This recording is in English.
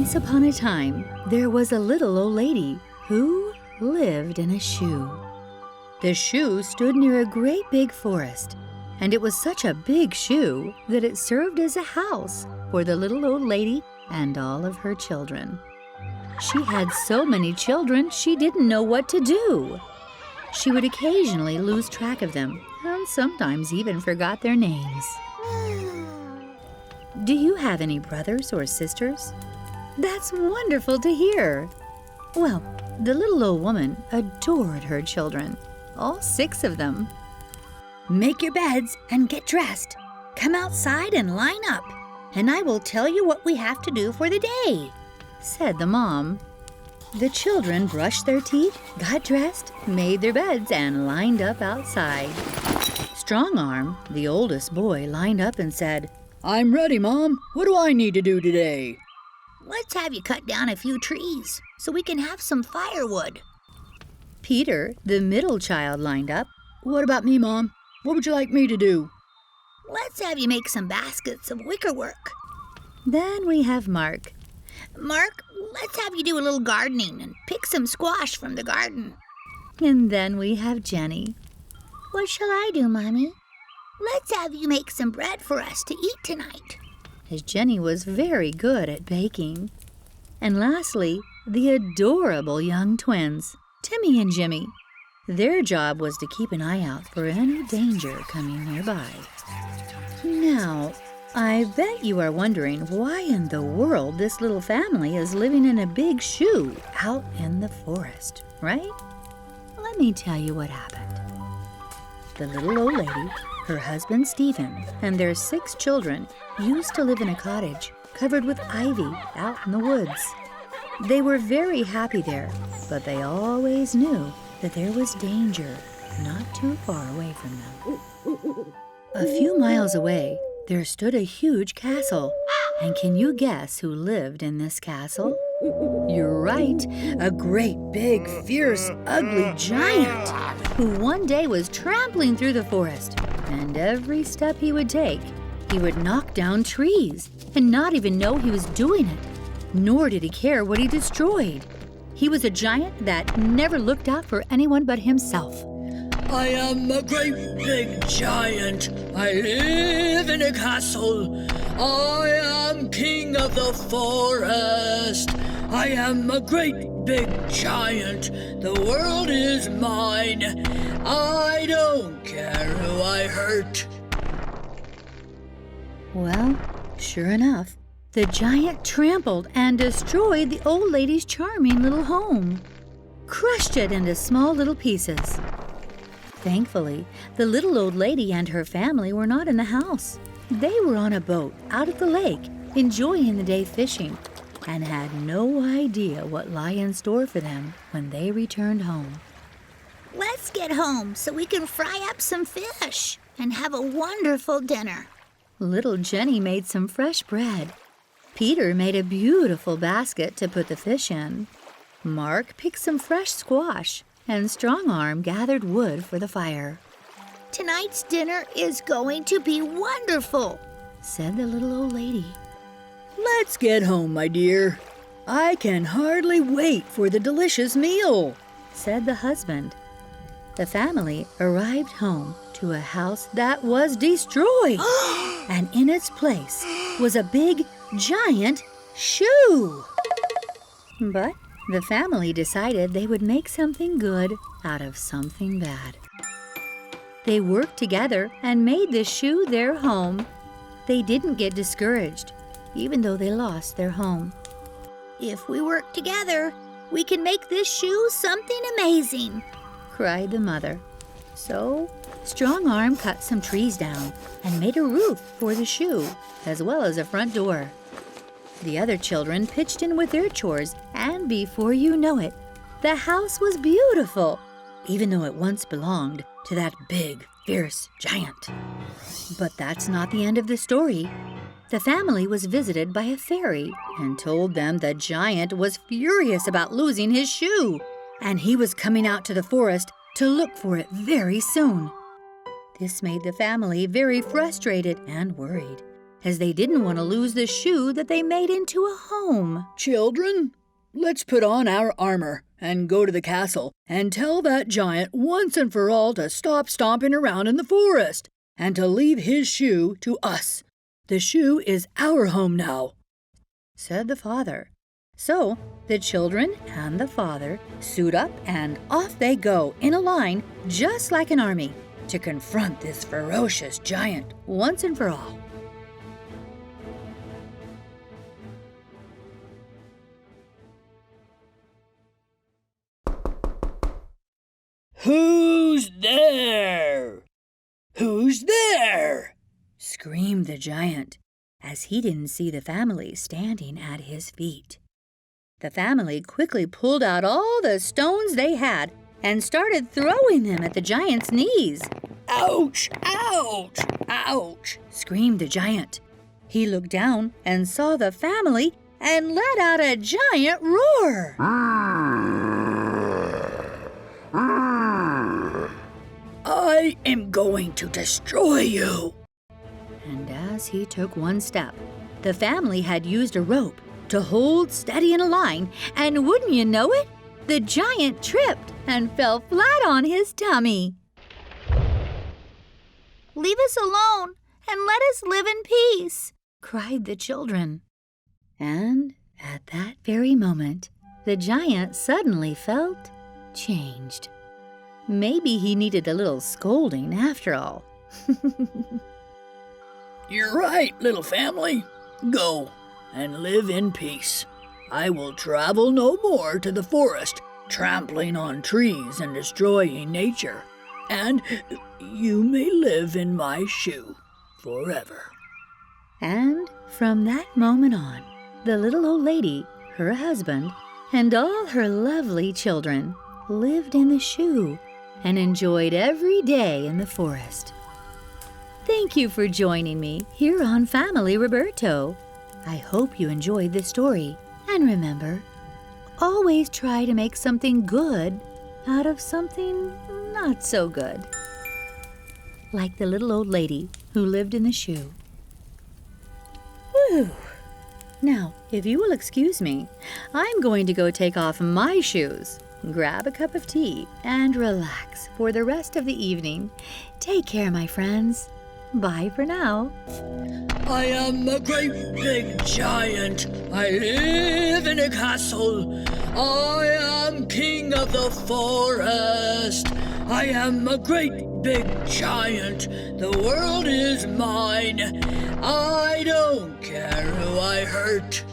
Once upon a time, there was a little old lady who lived in a shoe. The shoe stood near a great big forest, and it was such a big shoe that it served as a house for the little old lady and all of her children. She had so many children, she didn't know what to do. She would occasionally lose track of them, and sometimes even forgot their names. Do you have any brothers or sisters? That's wonderful to hear. Well, the little old woman adored her children, all 6 of them. Make your beds and get dressed. Come outside and line up, and I will tell you what we have to do for the day, said the mom. The children brushed their teeth, got dressed, made their beds, and lined up outside. Strong Arm, the oldest boy, lined up and said, I'm ready, Mom. What do I need to do today? Let's have you cut down a few trees so we can have some firewood. Peter, the middle child, lined up. What about me, Mom? What would you like me to do? Let's have you make some baskets of wickerwork. Then we have Mark. Mark, let's have you do a little gardening and pick some squash from the garden. And then we have Jenny. What shall I do, Mommy? Let's have you make some bread for us to eat tonight. As Jenny was very good at baking. And lastly, the adorable young twins, Timmy and Jimmy. Their job was to keep an eye out for any danger coming nearby. Now, I bet you are wondering why in the world this little family is living in a big shoe out in the forest, right? Let me tell you what happened. The little old lady, her husband Stephen, and their 6 children used to live in a cottage covered with ivy out in the woods. They were very happy there, but they always knew that there was danger not too far away from them. A few miles away, there stood a huge castle. And can you guess who lived in this castle? You're right, a great, big, fierce, ugly giant who one day was trampling through the forest. And every step he would take, he would knock down trees and not even know he was doing it. Nor did he care what he destroyed. He was a giant that never looked out for anyone but himself. I am a great big giant. I live in a castle. I am king of the forest. I am a great big giant. The world is mine. I don't care who I hurt. Well, sure enough, the giant trampled and destroyed the old lady's charming little home, crushed it into small little pieces. Thankfully, the little old lady and her family were not in the house. They were on a boat out at the lake, enjoying the day fishing, and had no idea what lay in store for them when they returned home. Let's get home so we can fry up some fish and have a wonderful dinner. Little Jenny made some fresh bread. Peter made a beautiful basket to put the fish in. Mark picked some fresh squash, and Strong Arm gathered wood for the fire. Tonight's dinner is going to be wonderful, said the little old lady. Let's get home, my dear. I can hardly wait for the delicious meal, said the husband. The family arrived home to a house that was destroyed, and in its place was a big, giant shoe. But the family decided they would make something good out of something bad. They worked together and made the shoe their home. They didn't get discouraged, even though they lost their home. If we work together, we can make this shoe something amazing, cried the mother. So, Strong Arm cut some trees down and made a roof for the shoe, as well as a front door. The other children pitched in with their chores, and before you know it, the house was beautiful, even though it once belonged to that big, fierce giant. But that's not the end of the story. The family was visited by a fairy and told them the giant was furious about losing his shoe, and he was coming out to the forest to look for it very soon. This made the family very frustrated and worried, as they didn't want to lose the shoe that they made into a home. Children, let's put on our armor and go to the castle and tell that giant once and for all to stop stomping around in the forest and to leave his shoe to us. The shoe is our home now, said the father. So the children and the father suit up and off they go in a line just like an army to confront this ferocious giant once and for all. Who's there? Who's there? Screamed the giant, as he didn't see the family standing at his feet. The family quickly pulled out all the stones they had and started throwing them at the giant's knees. Ouch! Ouch! Ouch! Screamed the giant. He looked down and saw the family and let out a giant roar. I am going to destroy you. And as he took one step, the family had used a rope to hold steady in a line, and wouldn't you know it, the giant tripped and fell flat on his tummy. Leave us alone and let us live in peace, cried the children. And at that very moment, the giant suddenly felt changed. Maybe he needed a little scolding after all. You're right, little family. Go and live in peace. I will travel no more to the forest, trampling on trees and destroying nature. And you may live in my shoe forever. And from that moment on, the little old lady, her husband, and all her lovely children lived in the shoe and enjoyed every day in the forest. Thank you for joining me here on Family Roberto. I hope you enjoyed this story. And remember, always try to make something good out of something not so good. Like the little old lady who lived in the shoe. Whew! Now, if you will excuse me, I'm going to go take off my shoes, grab a cup of tea, and relax for the rest of the evening. Take care, my friends. Bye for now. I am a great big giant. I live in a castle. I am king of the forest. I am a great big giant. The world is mine. I don't care who I hurt.